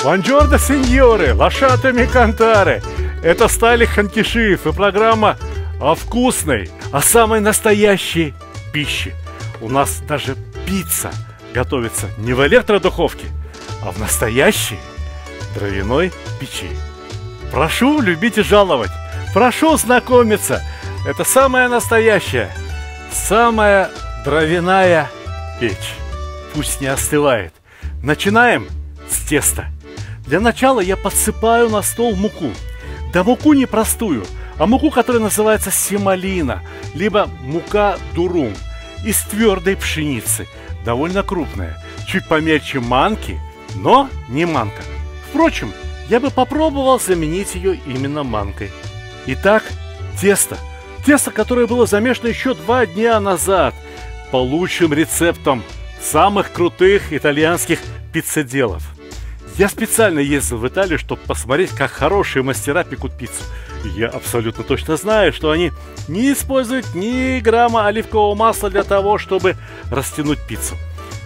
Buongiorno, сеньоры, лошадами кантары. Это Стали Ханкишиев и программа о вкусной, о самой настоящей пище. У нас даже пицца готовится не в электродуховке, а в настоящей дровяной печи. Прошу любить и жаловать, прошу знакомиться. Это самая настоящая, самая дровяная печь. Пусть не остывает. Начинаем с теста. Для начала я подсыпаю на стол муку. Да муку не простую, а муку, которая называется семолина, либо мука дурум, из твердой пшеницы, довольно крупная, чуть помельче манки, но не манка. Впрочем, я бы попробовал заменить ее именно манкой. Итак, тесто. Тесто, которое было замешано еще 2 дня назад по лучшим рецептам самых крутых итальянских пиццеделов. Я специально ездил в Италию, чтобы посмотреть, как хорошие мастера пекут пиццу. И я абсолютно точно знаю, что они не используют ни грамма оливкового масла для того, чтобы растянуть пиццу.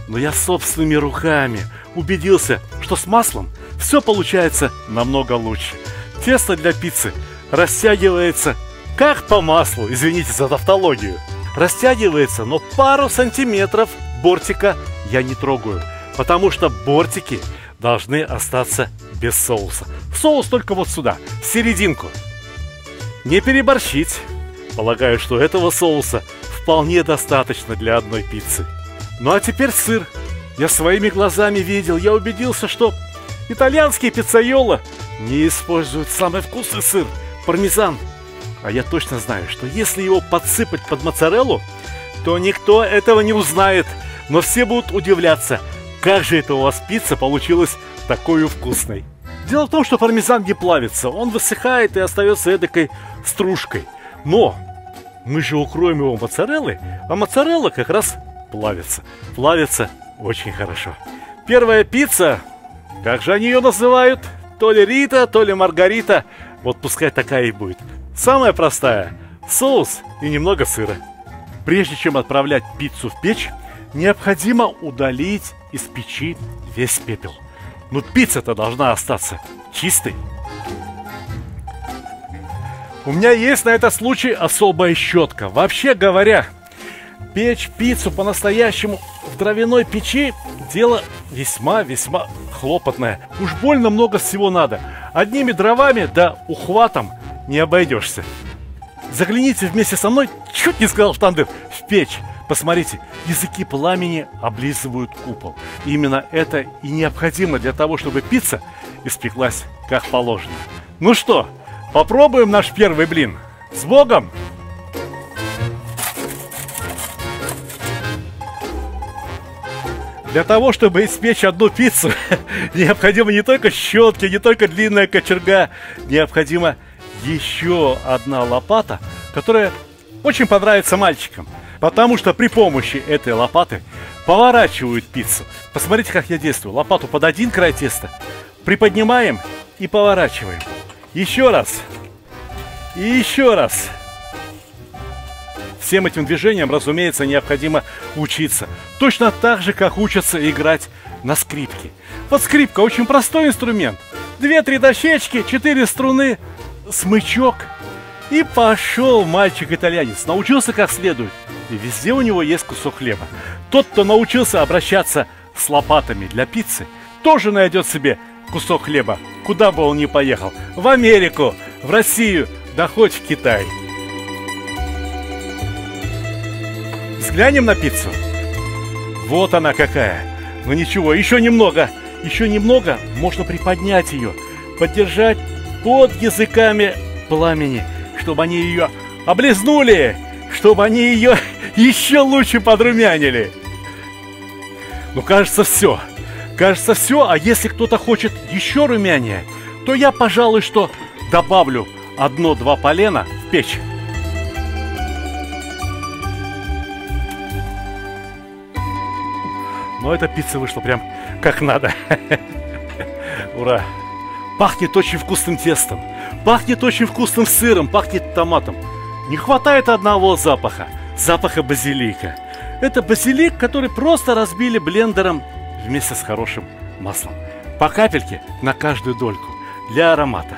Но я собственными руками убедился, что с маслом все получается намного лучше. Тесто для пиццы растягивается как по маслу, извините за тавтологию. Растягивается, но пару сантиметров бортика я не трогаю, потому что бортики должны остаться без соуса. Соус только вот сюда, в серединку. Не переборщить. Полагаю, что этого соуса вполне достаточно для одной пиццы. Ну а теперь сыр. Я своими глазами видел, я убедился, что итальянские пиццайоло не используют самый вкусный сыр, пармезан. А я точно знаю, что если его подсыпать под моцареллу, то никто этого не узнает. Но все будут удивляться, как же это у вас пицца получилась такой вкусной. Дело в том, что пармезан не плавится, он высыхает и остается эдакой стружкой. Но мы же укроем его моцареллой, а моцарелла как раз плавится. Плавится очень хорошо. Первая пицца, как же они ее называют? То ли Рита, то ли Маргарита. Вот пускай такая и будет. Самая простая. Соус и немного сыра. Прежде чем отправлять пиццу в печь, необходимо удалить из печи весь пепел. Но пицца-то должна остаться чистой. У меня есть на этот случай особая щетка. Вообще говоря, печь пиццу по-настоящему в дровяной печи дело весьма-весьма хлопотное. Уж больно много всего надо. Одними дровами да ухватом не обойдешься. Загляните вместе со мной, чуть не сказал в тандем, в печь. Посмотрите, языки пламени облизывают купол. И именно это и необходимо для того, чтобы пицца испеклась как положено. Ну что, попробуем наш первый блин. С Богом! Для того, чтобы испечь одну пиццу, необходимо не только щетки, не только длинная кочерга, необходима еще одна лопата, которая очень понравится мальчикам. Потому что при помощи этой лопаты поворачивают пиццу. Посмотрите, как я действую. Лопату под один край теста приподнимаем и поворачиваем. Еще раз. И еще раз. Всем этим движениям, разумеется, необходимо учиться. Точно так же, как учатся играть на скрипке. Вот скрипка очень простой инструмент. 2-3 дощечки, 4 струны, смычок. И пошел мальчик-итальянец. Научился как следует. И везде у него есть кусок хлеба. Тот, кто научился обращаться с лопатами для пиццы, тоже найдет себе кусок хлеба, куда бы он ни поехал. В Америку, в Россию, да хоть в Китай. Взглянем на пиццу. Вот она какая. Ну ничего, еще немного. Еще немного, можно приподнять ее, поддержать под языками пламени, чтобы они ее облизнули, чтобы они ее еще лучше подрумянили. Ну, кажется, все. Кажется, все. А если кто-то хочет еще румянее, то я, пожалуй, что добавлю 1-2 полена в печь. Но эта пицца вышла прям как надо. Ура! Пахнет очень вкусным тестом, пахнет очень вкусным сыром, пахнет томатом. Не хватает одного запаха, запаха базилика. Это базилик, который просто разбили блендером вместе с хорошим маслом. По капельке на каждую дольку для аромата.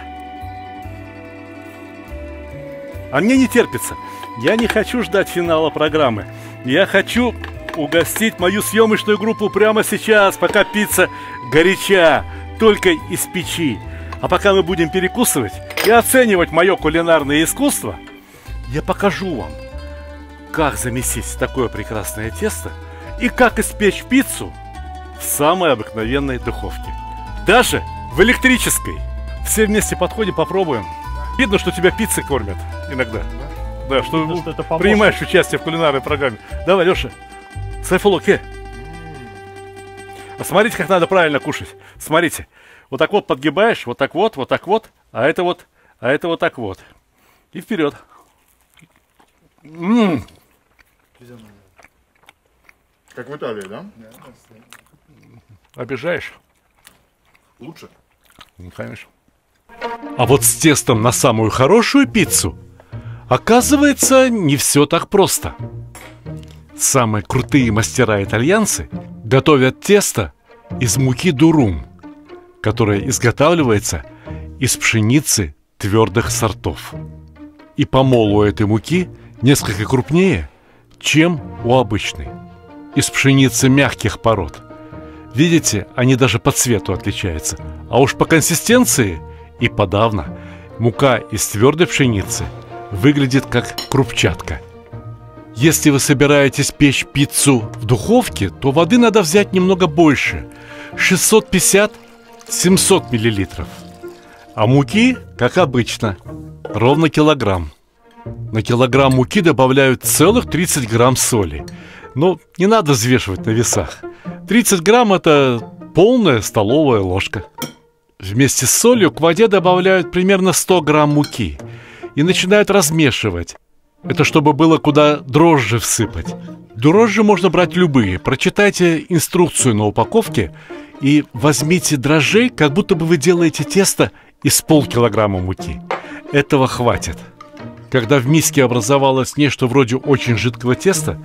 А мне не терпится. Я не хочу ждать финала программы. Я хочу угостить мою съемочную группу прямо сейчас, пока пицца горяча, только из печи. А пока мы будем перекусывать и оценивать мое кулинарное искусство, я покажу вам, как замесить такое прекрасное тесто и как испечь пиццу в самой обыкновенной духовке. Даже в электрической. Все вместе подходим, попробуем. Видно, что тебя пиццей кормят иногда. Да, что принимаешь участие в кулинарной программе. Давай, Леша. Сайфулоке. А смотрите, как надо правильно кушать. Смотрите. Вот так вот подгибаешь, вот так вот, а это вот так вот. И вперед. Как в Италии, да? Обижаешь? Лучше. Конечно. А вот с тестом на самую хорошую пиццу, оказывается, не все так просто. Самые крутые мастера-итальянцы готовят тесто из муки дурум, которая изготавливается из пшеницы твердых сортов. И помол у этой муки несколько крупнее, чем у обычной. Из пшеницы мягких пород. Видите, они даже по цвету отличаются. А уж по консистенции и подавно. Мука из твердой пшеницы выглядит как крупчатка. Если вы собираетесь печь пиццу в духовке, то воды надо взять немного больше. 650-700 мл. А муки, как обычно, ровно килограмм. На килограмм муки добавляют целых 30 грамм соли. Но не надо взвешивать на весах. 30 грамм – это полная столовая ложка. Вместе с солью к воде добавляют примерно 100 грамм муки и начинают размешивать. Это чтобы было куда дрожжи всыпать. Дрожжи можно брать любые. Прочитайте инструкцию на упаковке и возьмите дрожжей, как будто бы вы делаете тесто из полкилограмма муки. Этого хватит. Когда в миске образовалось нечто вроде очень жидкого теста,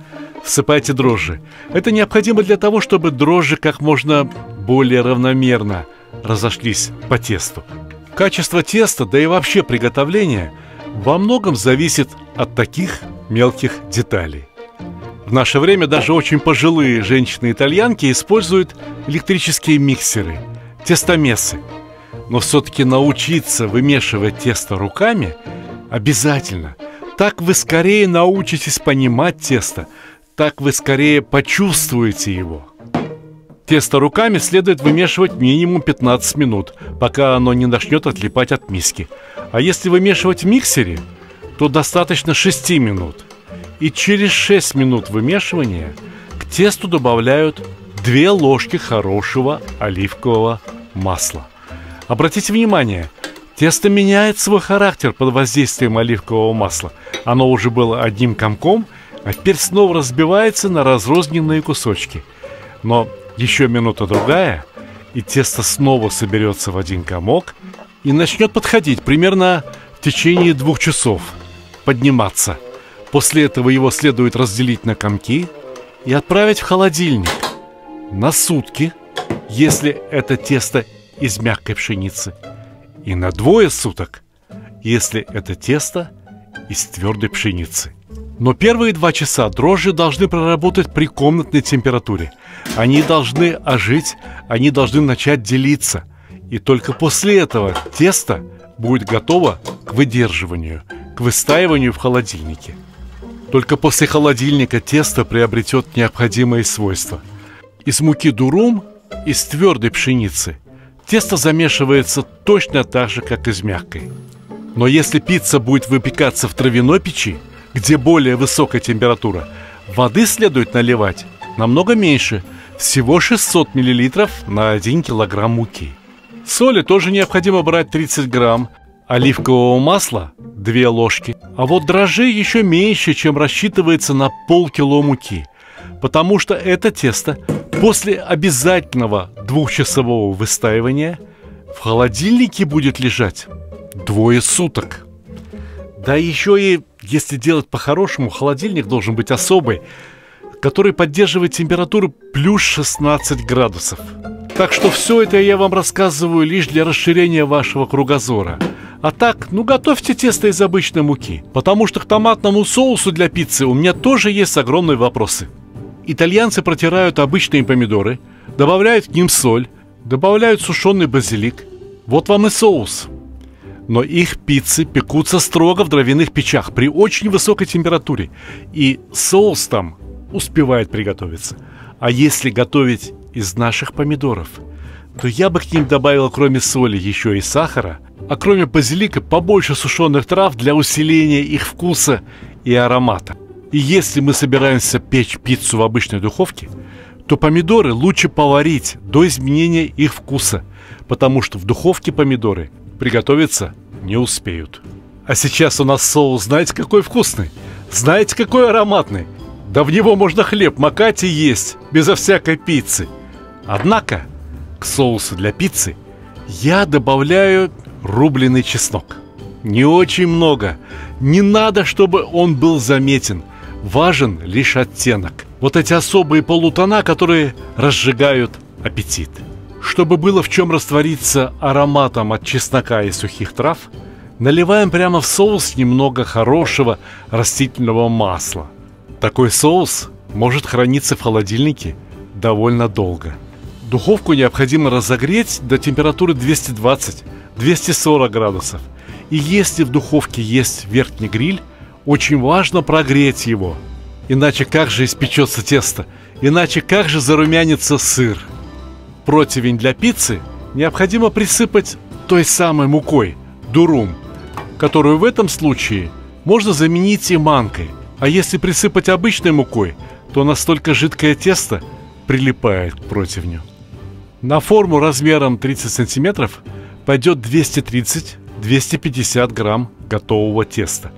всыпайте дрожжи. Это необходимо для того, чтобы дрожжи как можно более равномерно разошлись по тесту. Качество теста, да и вообще приготовления, во многом зависит от таких мелких деталей. В наше время даже очень пожилые женщины-итальянки используют электрические миксеры, тестомесы. Но все-таки научиться вымешивать тесто руками обязательно. Так вы скорее научитесь понимать тесто, так вы скорее почувствуете его. Тесто руками следует вымешивать минимум 15 минут, пока оно не начнет отлипать от миски. А если вымешивать в миксере, то достаточно 6 минут. И через 6 минут вымешивания к тесту добавляют 2 ложки хорошего оливкового масла. Обратите внимание, тесто меняет свой характер под воздействием оливкового масла. Оно уже было одним комком, а теперь снова разбивается на разрозненные кусочки. Но еще минута-другая, и тесто снова соберется в один комок и начнет подходить примерно в течение 2 часов, подниматься. После этого его следует разделить на комки и отправить в холодильник на сутки, если это тесто из мягкой пшеницы, и на 2 суток, если это тесто из твердой пшеницы. Но первые 2 часа дрожжи должны проработать при комнатной температуре. Они должны ожить, они должны начать делиться. И только после этого тесто будет готово к выдерживанию, к выстаиванию в холодильнике. Только после холодильника тесто приобретет необходимые свойства. Из муки дурум, из твердой пшеницы, тесто замешивается точно так же, как из мягкой. Но если пицца будет выпекаться в травяной печи, где более высокая температура, воды следует наливать намного меньше, всего 600 мл на 1 кг муки. Соли тоже необходимо брать 30 грамм, оливкового масла 2 ложки, а вот дрожжей еще меньше, чем рассчитывается на полкило муки, потому что это тесто после обязательного 2-часового выстаивания в холодильнике будет лежать 2 суток. Да еще и, если делать по-хорошему, холодильник должен быть особый, который поддерживает температуру плюс 16 градусов. Так что все это я вам рассказываю лишь для расширения вашего кругозора. А так, готовьте тесто из обычной муки, потому что к томатному соусу для пиццы у меня тоже есть огромные вопросы. Итальянцы протирают обычные помидоры, добавляют к ним соль, добавляют сушеный базилик. Вот вам и соус. Но их пиццы пекутся строго в дровяных печах при очень высокой температуре, и соус там успевает приготовиться. А если готовить из наших помидоров, то я бы к ним добавил кроме соли еще и сахара, а кроме базилика побольше сушеных трав для усиления их вкуса и аромата. И если мы собираемся печь пиццу в обычной духовке, то помидоры лучше поварить до изменения их вкуса, потому что в духовке помидоры приготовиться не успеют. А сейчас у нас соус, знаете, какой вкусный? Знаете, какой ароматный? Да в него можно хлеб макать и есть, безо всякой пиццы. Однако к соусу для пиццы я добавляю рубленый чеснок. Не очень много. Не надо, чтобы он был заметен. Важен лишь оттенок. Вот эти особые полутона, которые разжигают аппетит. Чтобы было в чем раствориться ароматом от чеснока и сухих трав, наливаем прямо в соус немного хорошего растительного масла. Такой соус может храниться в холодильнике довольно долго. Духовку необходимо разогреть до температуры 220-240 градусов. И если в духовке есть верхний гриль, очень важно прогреть его. Иначе как же испечется тесто? Иначе как же зарумянится сыр? Противень для пиццы необходимо присыпать той самой мукой, дурум, которую в этом случае можно заменить и манкой. А если присыпать обычной мукой, то настолько жидкое тесто прилипает к противню. На форму размером 30 сантиметров пойдет 230-250 грамм готового теста.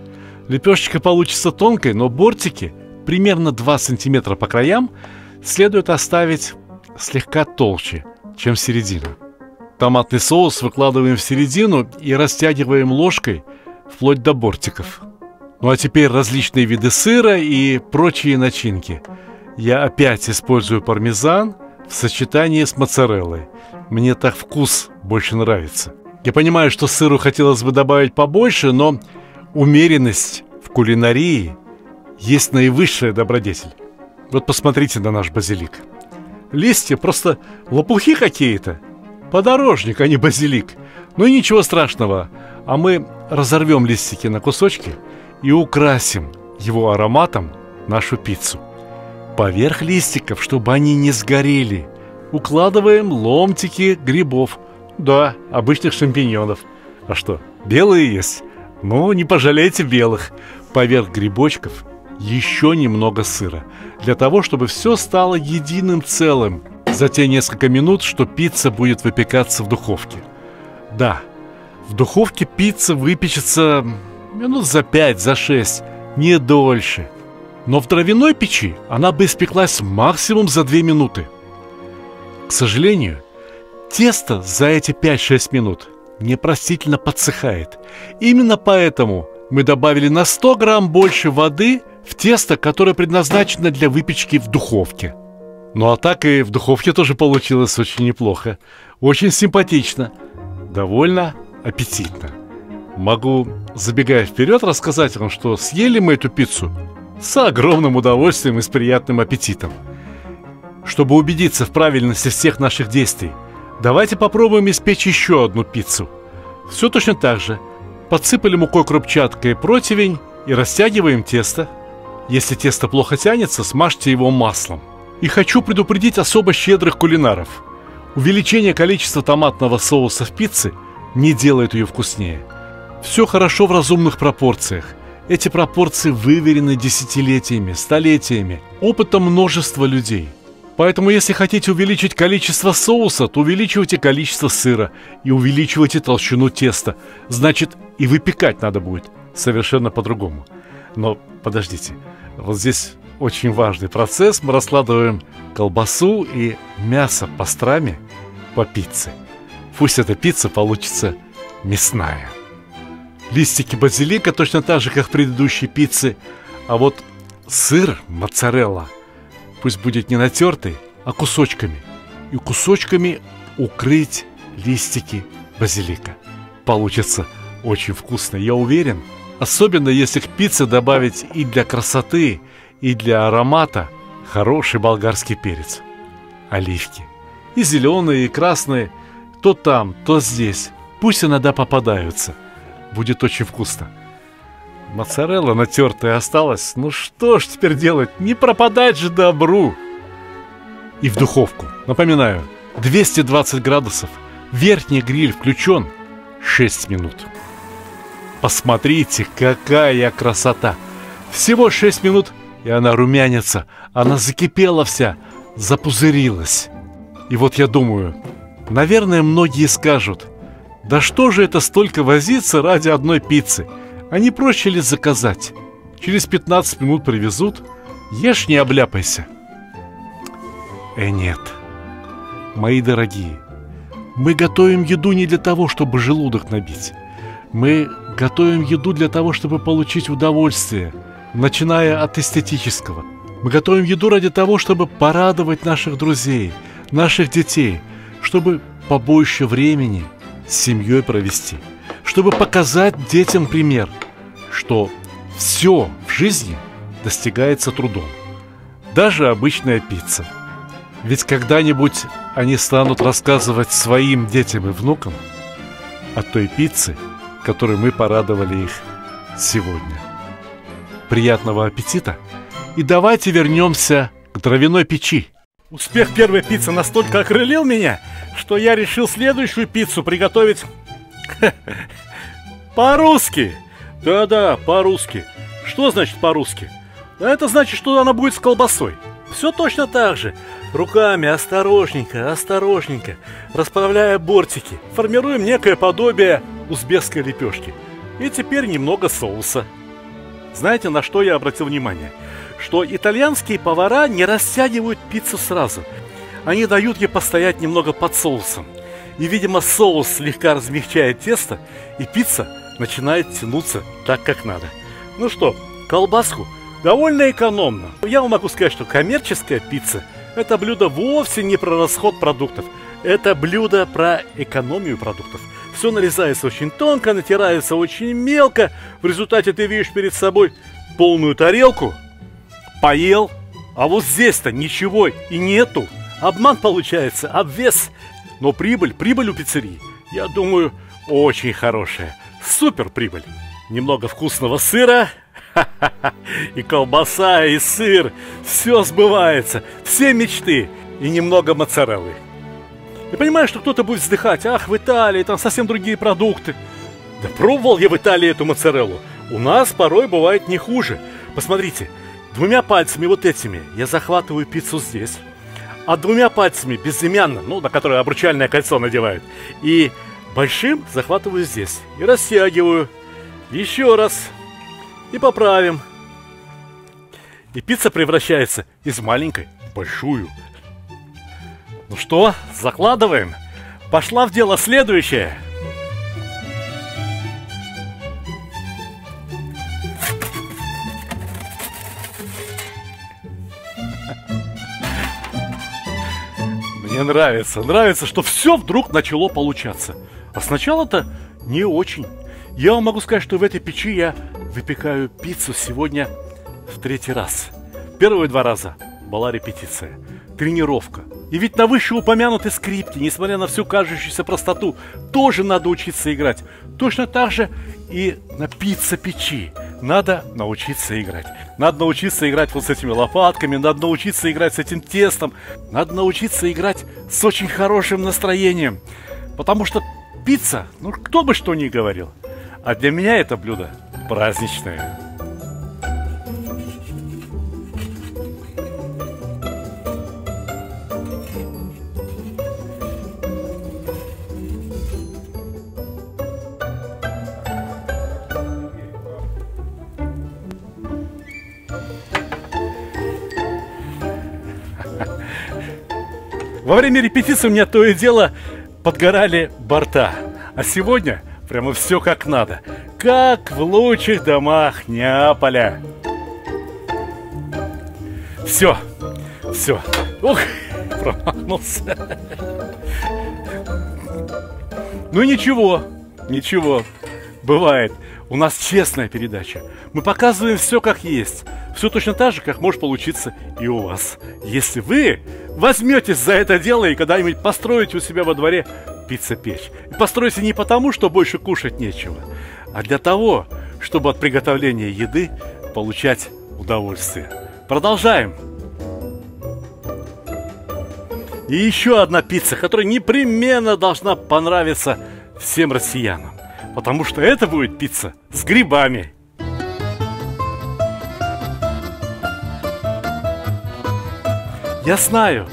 Лепешечка получится тонкой, но бортики, примерно 2 сантиметра по краям, следует оставить слегка толще, чем середина. Томатный соус выкладываем в середину и растягиваем ложкой вплоть до бортиков. Ну а теперь различные виды сыра и прочие начинки. Я опять использую пармезан в сочетании с моцареллой. Мне так вкус больше нравится. Я понимаю, что сыру хотелось бы добавить побольше, но умеренность в кулинарии есть наивысшая добродетель. Вот посмотрите на наш базилик. Листья просто лопухи какие-то. Подорожник, а не базилик. Ну и ничего страшного. А мы разорвем листики на кусочки и украсим его ароматом нашу пиццу. Поверх листиков, чтобы они не сгорели, укладываем ломтики грибов. Да, обычных шампиньонов. А что, белые есть? Ну, не пожалейте белых. Поверх грибочков еще немного сыра, для того, чтобы все стало единым целым за те несколько минут, что пицца будет выпекаться в духовке. Да, в духовке пицца выпечется минут за 5, за 6, не дольше. Но в дровяной печи она бы испеклась максимум за 2 минуты. К сожалению, тесто за эти 5-6 минут непростительно подсыхает. Именно поэтому мы добавили на 100 грамм больше воды в тесто, которое предназначено для выпечки в духовке. Ну а так и в духовке тоже получилось очень неплохо. Очень симпатично. Довольно аппетитно. Могу, забегая вперед, рассказать вам, что съели мы эту пиццу с огромным удовольствием и с приятным аппетитом. Чтобы убедиться в правильности всех наших действий, давайте попробуем испечь еще одну пиццу. Все точно так же. Подсыпали мукой крупчаткой противень и растягиваем тесто. Если тесто плохо тянется, смажьте его маслом. И хочу предупредить особо щедрых кулинаров. Увеличение количества томатного соуса в пицце не делает ее вкуснее. Все хорошо в разумных пропорциях. Эти пропорции выверены десятилетиями, столетиями, опытом множества людей. Поэтому, если хотите увеличить количество соуса, то увеличивайте количество сыра и увеличивайте толщину теста. Значит, и выпекать надо будет совершенно по-другому. Но подождите, вот здесь очень важный процесс. Мы раскладываем колбасу и мясо пастрами по пицце. Пусть эта пицца получится мясная. Листики базилика точно так же, как в предыдущей пицце. А вот сыр моцарелла пусть будет не натертый, а кусочками. и кусочками укрыть листики базилика. Получится очень вкусно, я уверен. Особенно если к пицце добавить и для красоты, и для аромата хороший болгарский перец. Оливки. И зеленые, и красные. То там, то здесь. Пусть иногда попадаются. Будет очень вкусно. Моцарелла натертая осталась. Ну что ж теперь делать? Не пропадать же добру. И в духовку. Напоминаю, 220 градусов. Верхний гриль включен. 6 минут. Посмотрите, какая красота. Всего 6 минут, и она румянится. Она закипела вся, запузырилась. И вот я думаю, наверное, многие скажут: да что же это столько возиться ради одной пиццы? А не проще ли заказать? Через 15 минут привезут. Ешь, не обляпайся. Нет. Мои дорогие, мы готовим еду не для того, чтобы желудок набить. Мы готовим еду для того, чтобы получить удовольствие, начиная от эстетического. Мы готовим еду ради того, чтобы порадовать наших друзей, наших детей, чтобы побольше времени с семьей провести, чтобы показать детям пример, что все в жизни достигается трудом, даже обычная пицца. Ведь когда-нибудь они станут рассказывать своим детям и внукам о той пицце, которой мы порадовали их сегодня. Приятного аппетита! И давайте вернемся к дровяной печи. Успех первой пиццы настолько окрылил меня, что я решил следующую пиццу приготовить по-русски. Да-да, по-русски. Что значит по-русски? Это значит, что она будет с колбасой. Все точно так же. Руками осторожненько, осторожненько, расправляя бортики, формируем некое подобие узбекской лепешки. И теперь немного соуса. Знаете, на что я обратил внимание? Что итальянские повара не растягивают пиццу сразу. Они дают ей постоять немного под соусом. И, видимо, соус слегка размягчает тесто, и пицца начинает тянуться так, как надо. Ну что, колбаску довольно экономно. Я вам могу сказать, что коммерческая пицца – это блюдо вовсе не про расход продуктов. Это блюдо про экономию продуктов. Все нарезается очень тонко, натирается очень мелко. В результате ты видишь перед собой полную тарелку, поел, а вот здесь-то ничего и нету. Обман получается, обвес. Но прибыль у пиццерии, я думаю, очень хорошая. Супер прибыль. Немного вкусного сыра, и колбаса, и сыр. Все сбывается, все мечты. И немного моцареллы. Я понимаю, что кто-то будет вздыхать: ах, в Италии там совсем другие продукты. Да пробовал я в Италии эту моцареллу. У нас порой бывает не хуже. Посмотрите, двумя пальцами вот этими я захватываю пиццу здесь, а двумя пальцами безымянно, ну, на которые обручальное кольцо надевают, и большим захватываю здесь и растягиваю. Еще раз. И поправим. И пицца превращается из маленькой в большую. Ну что, закладываем? Пошла в дело следующая. Мне нравится, что все вдруг начало получаться. А сначала-то не очень. Я вам могу сказать, что в этой печи я выпекаю пиццу сегодня в 3-й раз. Первые 2 раза была репетиция, тренировка. И ведь на вышеупомянутой скрипке, несмотря на всю кажущуюся простоту, тоже надо учиться играть. Точно так же и на пицца-печи надо научиться играть. Надо научиться играть вот с этими лопатками, надо научиться играть с этим тестом, надо научиться играть с очень хорошим настроением. Потому что пицца, ну кто бы что ни говорил, а для меня это блюдо праздничное. Во время репетиции у меня то и дело подгорали борта. А сегодня прямо все как надо. Как в лучших домах Неаполя. Все. Ух, Промахнулся. Ну ничего, ничего. Бывает. У нас честная передача. Мы показываем все как есть. Все точно так же, как может получиться и у вас. Если вы возьметесь за это дело и когда-нибудь построите у себя во дворе пицца-печь. И построите не потому, что больше кушать нечего, а для того, чтобы от приготовления еды получать удовольствие. Продолжаем. И еще одна пицца, которая непременно должна понравиться всем россиянам. Потому что это будет пицца с грибами. Я знаю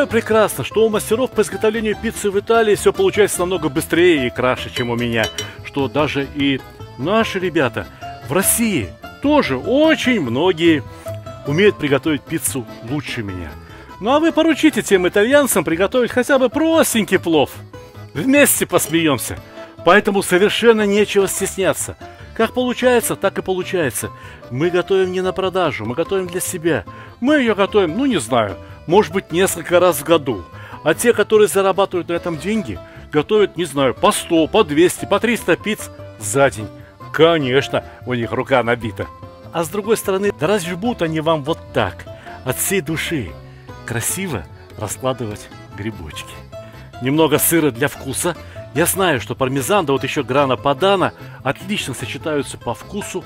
прекрасно, что у мастеров по изготовлению пиццы в Италии все получается намного быстрее и краше, чем у меня. Что даже и наши ребята в России тоже очень многие умеют приготовить пиццу лучше меня. Ну а вы поручите тем итальянцам приготовить хотя бы простенький плов. Вместе посмеемся. Поэтому совершенно нечего стесняться. Как получается, так и получается. Мы готовим не на продажу, мы готовим для себя. Мы ее готовим, ну не знаю, может быть несколько раз в году. А те, которые зарабатывают на этом деньги, готовят, не знаю, по 100, по 200, по 300 пиц за день. Конечно, у них рука набита. А с другой стороны, да разве будут они вам вот так, от всей души, красиво раскладывать грибочки? Немного сыра для вкуса. Я знаю, что пармезан, да вот еще грана падано отлично сочетаются по вкусу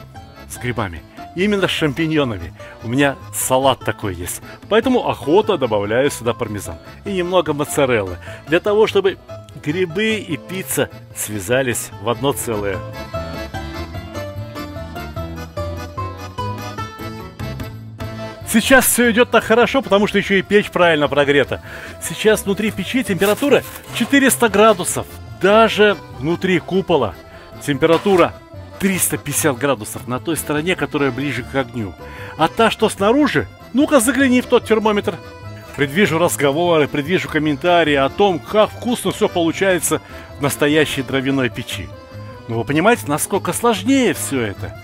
с грибами. Именно с шампиньонами. У меня салат такой есть. Поэтому охотно добавляю сюда пармезан. И немного моцареллы. Для того, чтобы грибы и пицца связались в одно целое. Сейчас все идет так хорошо, потому что еще и печь правильно прогрета. Сейчас внутри печи температура 400 градусов. Даже внутри купола температура 350 градусов на той стороне, которая ближе к огню. А та, что снаружи, ну-ка загляни в тот термометр. Предвижу разговоры, предвижу комментарии о том, как вкусно все получается в настоящей дровяной печи. Но вы понимаете, насколько сложнее все это?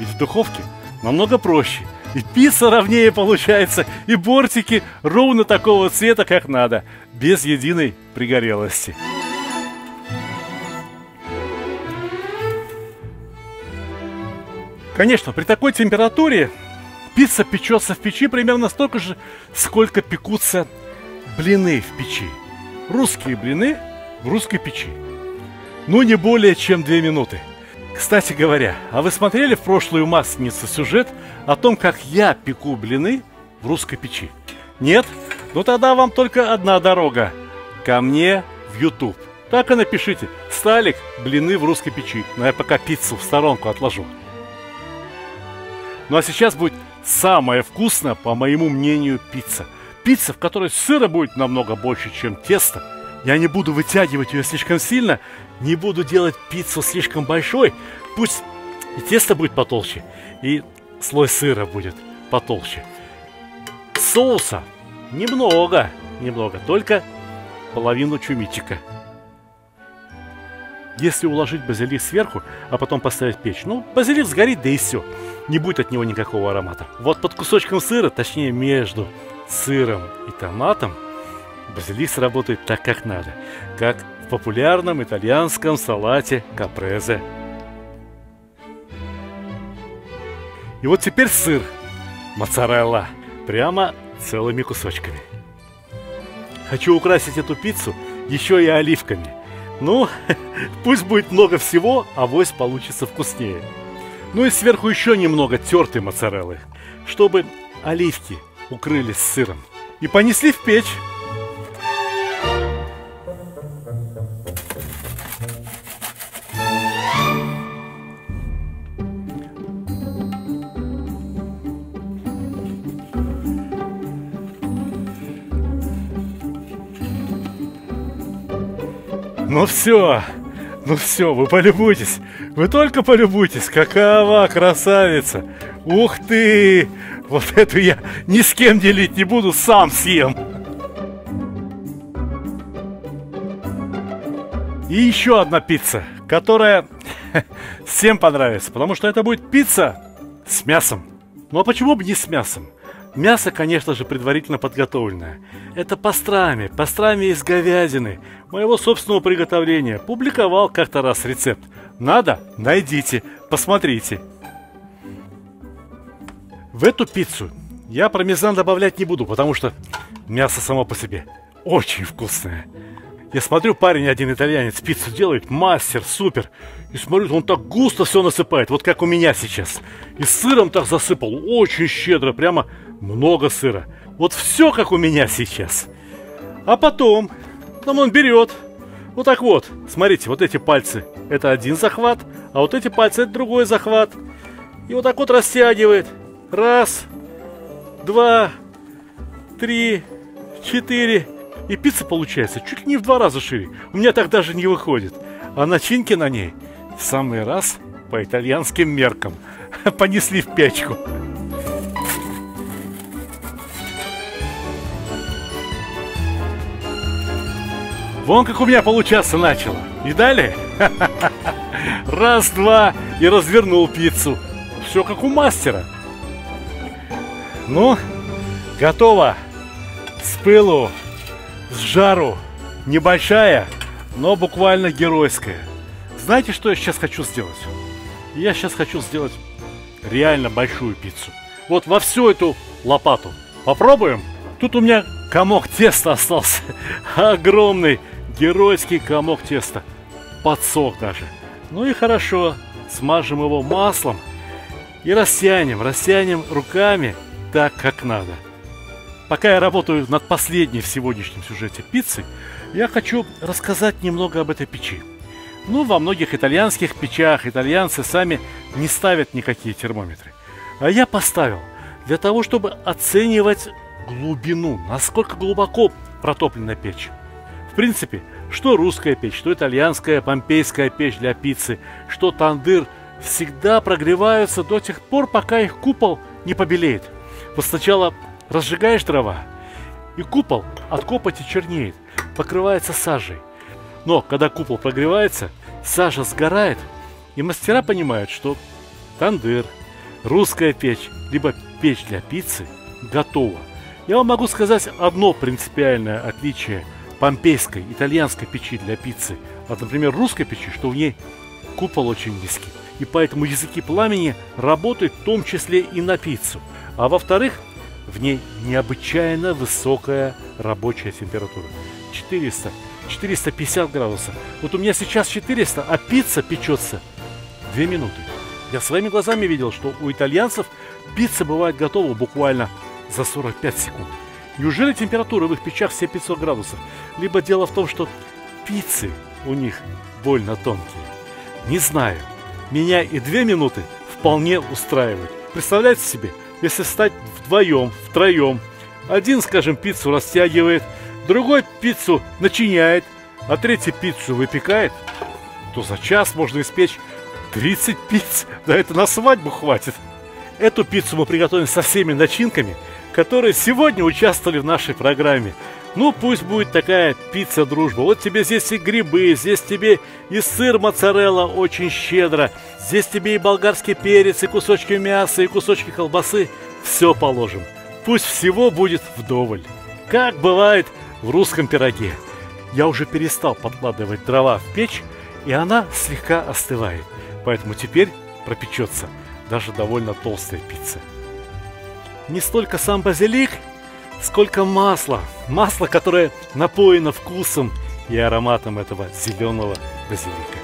Ведь в духовке намного проще. И пицца ровнее получается, и бортики ровно такого цвета, как надо, без единой пригорелости. Конечно, при такой температуре пицца печется в печи примерно столько же, сколько пекутся блины в печи. Русские блины в русской печи. Ну, не более чем 2 минуты. Кстати говоря, а вы смотрели в прошлую Масленицу сюжет о том, как я пеку блины в русской печи? Нет? Ну тогда вам только одна дорога. Ко мне в YouTube. Так и напишите. Сталик, блины в русской печи. Но я пока пиццу в сторонку отложу. Ну а сейчас будет самое вкусное, по моему мнению, пицца. Пицца, в которой сыра будет намного больше, чем тесто. Я не буду вытягивать ее слишком сильно, не буду делать пиццу слишком большой. Пусть и тесто будет потолще, и слой сыра будет потолще. Соуса немного, только половину чумичика. Если уложить базилик сверху, а потом поставить в печь, ну, базилик сгорит, да и все. Не будет от него никакого аромата. Вот под кусочком сыра, точнее между сыром и томатом, базилик сработает так, как надо. Как в популярном итальянском салате капрезе. И вот теперь сыр, моцарелла, прямо целыми кусочками. Хочу украсить эту пиццу еще и оливками. Ну, пусть будет много всего, авось получится вкуснее. Ну и сверху еще немного тертой моцареллы, чтобы оливки укрылись сыром и понесли в печь. Ну все, вы полюбуйтесь, вы только полюбуйтесь, какова красавица. Ух ты, вот эту я ни с кем делить не буду, сам съем. И еще одна пицца, которая всем понравится, потому что это будет пицца с мясом. Ну а почему бы не с мясом? Мясо, конечно же, предварительно подготовленное. Это пастрами из говядины, моего собственного приготовления. Публиковал как-то раз рецепт. Надо? Найдите, посмотрите. В эту пиццу я пармезан добавлять не буду, потому что мясо само по себе очень вкусное. Я смотрю, парень один итальянец пиццу делает, мастер, супер. И смотрю, он так густо все насыпает, вот как у меня сейчас. И сыром так засыпал, очень щедро, прямо много сыра. Вот все как у меня сейчас. А потом он берет, вот так вот, смотрите, вот эти пальцы, это один захват, а вот эти пальцы, это другой захват. И вот так вот растягивает. Раз, два, три, четыре. И пицца получается чуть ли не в 2 раза шире. У меня так даже не выходит. А начинки на ней в самый раз по итальянским меркам. Понесли в печку. Вон как у меня получаться начало. Видали? Раз, два и развернул пиццу. Все как у мастера. Ну, готово. С пылу, с жару. Небольшая, но буквально геройская. Знаете, что я сейчас хочу сделать? Я сейчас хочу сделать реально большую пиццу. Вот во всю эту лопату. Попробуем? Тут у меня комок теста остался. Огромный геройский комок теста. Подсох даже. Ну и хорошо. Смажем его маслом. И растянем руками так, как надо. Пока я работаю над последней в сегодняшнем сюжете пиццы, я хочу рассказать немного об этой печи. Ну, во многих итальянских печах итальянцы сами не ставят никакие термометры. А я поставил для того, чтобы оценивать глубину, насколько глубоко протоплена печь. В принципе, что русская печь, что итальянская помпейская печь для пиццы, что тандыр, всегда прогреваются до тех пор, пока их купол не побелеет. Вот сначала разжигаешь дрова, и купол от копоти чернеет, покрывается сажей. Но когда купол прогревается, сажа сгорает, и мастера понимают, что тандыр, русская печь, либо печь для пиццы готова. Я вам могу сказать одно принципиальное отличие помпейской, итальянской печи для пиццы от, например, русской печи, что в ней купол очень низкий. И поэтому языки пламени работают в том числе и на пиццу. А во-вторых, в ней необычайно высокая рабочая температура. 400-450 градусов. Вот у меня сейчас 400, а пицца печется 2 минуты. Я своими глазами видел, что у итальянцев пицца бывает готова буквально за 45 секунд. Неужели температура в их печах все 500 градусов? Либо дело в том, что пиццы у них больно тонкие. Не знаю. Меня и 2 минуты вполне устраивают. Представляете себе, если стать вдвоем, втроем, один, скажем, пиццу растягивает, другой пиццу начиняет, а третий пиццу выпекает, то за час можно испечь 30 пиц. Да это на свадьбу хватит. Эту пиццу мы приготовим со всеми начинками, которые сегодня участвовали в нашей программе. Ну, пусть будет такая пицца-дружба. Вот тебе здесь и грибы, здесь тебе и сыр моцарелла очень щедро, здесь тебе и болгарский перец, и кусочки мяса, и кусочки колбасы. Все положим. Пусть всего будет вдоволь. Как бывает в русском пироге. Я уже перестал подкладывать дрова в печь, и она слегка остывает. Поэтому теперь пропечется даже довольно толстая пицца. Не столько сам базилик, сколько масло. Масло, которое напоено вкусом и ароматом этого зеленого базилика.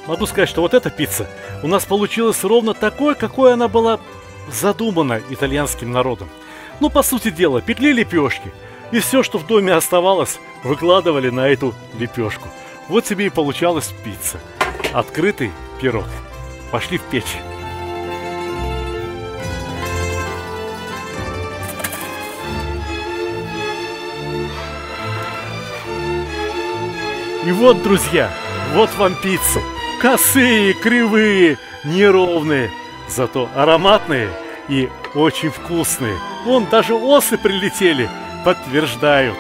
Могу сказать, что вот эта пицца у нас получилась ровно такой, какой она была задумана итальянским народом. Ну, по сути дела, пекли лепешки, и все, что в доме оставалось, выкладывали на эту лепешку. Вот тебе и получалась пицца. Открытый пирог. Пошли в печь. И вот, друзья, вот вам пиццы. Косые, кривые, неровные, зато ароматные и очень вкусные. Вон даже осы прилетели, подтверждают.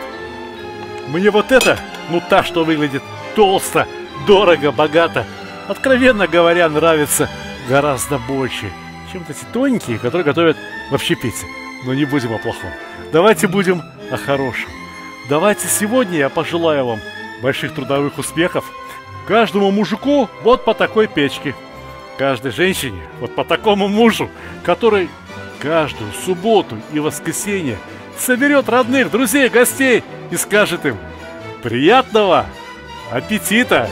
Мне вот это, ну та, что выглядит толсто, дорого, богато, откровенно говоря, нравится гораздо больше, чем вот эти тоненькие, которые готовят в общепите. Но не будем о плохом. Давайте будем о хорошем. Давайте сегодня я пожелаю вам больших трудовых успехов. Каждому мужику вот по такой печке. Каждой женщине вот по такому мужу, который каждую субботу и воскресенье соберет родных, друзей, гостей и скажет им: приятного аппетита!